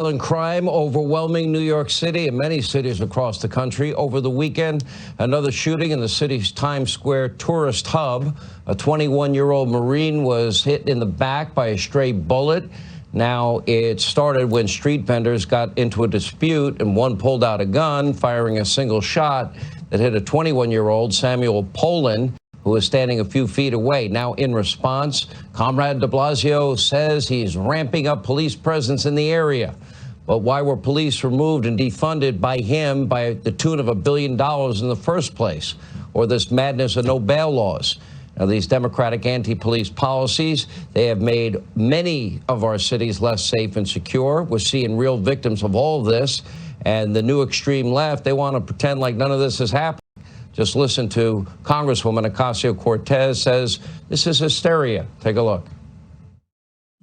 Violent crime overwhelming New York City and many cities across the country. Over the weekend, another shooting in the city's Times Square tourist hub. A 21-year-old Marine was hit in the back by a stray bullet. Now, it started when street vendors got into a dispute and one pulled out a gun, firing a single shot that hit a 21-year-old, Samuel Poland, who is standing a few feet away. Now, in response, Comrade de Blasio says he's ramping up police presence in the area. But why were police removed and defunded by him by the tune of $1 billion in the first place? Or this madness of no bail laws? Now, these Democratic anti-police policies, they have made many of our cities less safe and secure. We're seeing real victims of all of this. And the new extreme left, they want to pretend like none of this has happened. Just listen to Congresswoman Ocasio-Cortez says this is hysteria. Take a look.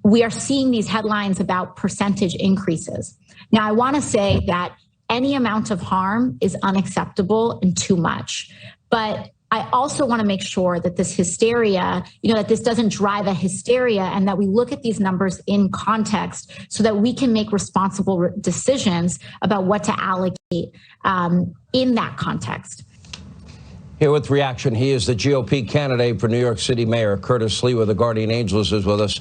We are seeing these headlines about percentage increases. Now, I want to say that any amount of harm is unacceptable and too much. But I also want to make sure that this hysteria, that this doesn't drive a hysteria and that we look at these numbers in context so that we can make responsible decisions about what to allocate in that context. Here with reaction, he is the GOP candidate for New York City Mayor, Curtis Sliwa, the Guardian Angels, is with us.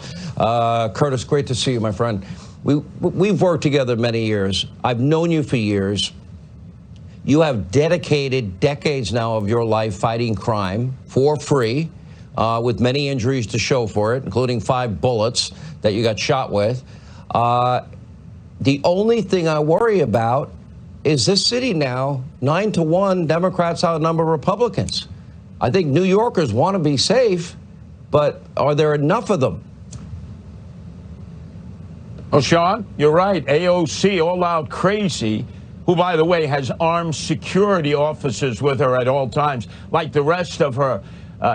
Curtis, great to see you, my friend. We've worked together many years. I've known you for years. You have dedicated decades now of your life fighting crime for free, with many injuries to show for it, including 5 bullets that you got shot with. The only thing I worry about is this city now, 9-1, Democrats outnumber Republicans. I think New Yorkers want to be safe, but are there enough of them? Well, Sean, you're right. AOC, all out crazy, who, by the way, has armed security officers with her at all times, like the rest of her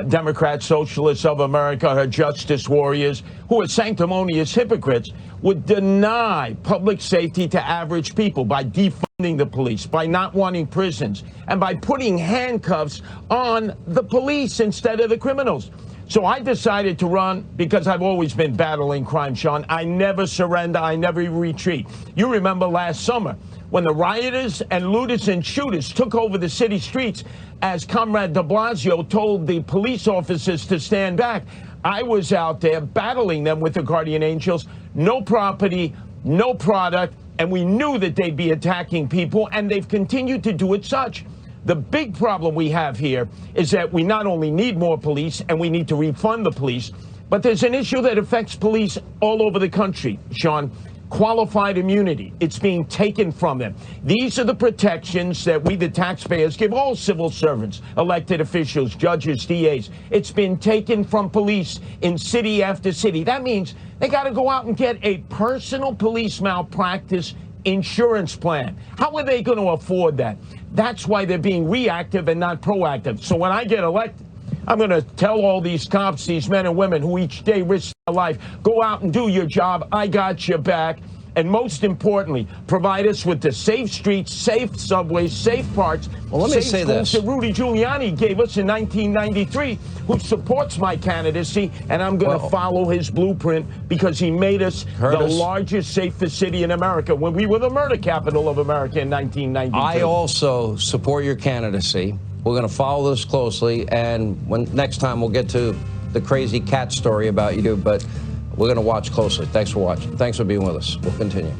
Democrat Socialists of America, her justice warriors, who are sanctimonious hypocrites, would deny public safety to average people by defunding the police, by not wanting prisons, and by putting handcuffs on the police instead of the criminals. So I decided to run because I've always been battling crime, Sean. I never surrender. I never retreat. You remember last summer when the rioters and looters and shooters took over the city streets as Comrade de Blasio told the police officers to stand back. I was out there battling them with the Guardian Angels. No property, no product, and we knew that they'd be attacking people, and they've continued to do it such. The big problem we have here is that we not only need more police and we need to refund the police, but there's an issue that affects police all over the country, Sean. Qualified immunity. It's being taken from them. These are the protections that we, the taxpayers, give all civil servants, elected officials, judges, DAs. It's been taken from police in city after city. That means they got to go out and get a personal police malpractice insurance plan. How are they going to afford that? That's why they're being reactive and not proactive. So when I get elected, I'm going to tell all these cops, these men and women who each day risk their life, go out and do your job. I got your back. And most importantly, provide us with the safe streets, safe subways, safe parks, well, let me say this. that Rudy Giuliani gave us in 1993, who supports my candidacy, and I'm going to follow his blueprint because he made us the largest, safest city in America when we were the murder capital of America in 1992. I also support your candidacy. We're going to follow this closely, and next time we'll get to the crazy cat story about you, but we're going to watch closely. Thanks for watching. Thanks for being with us. We'll continue.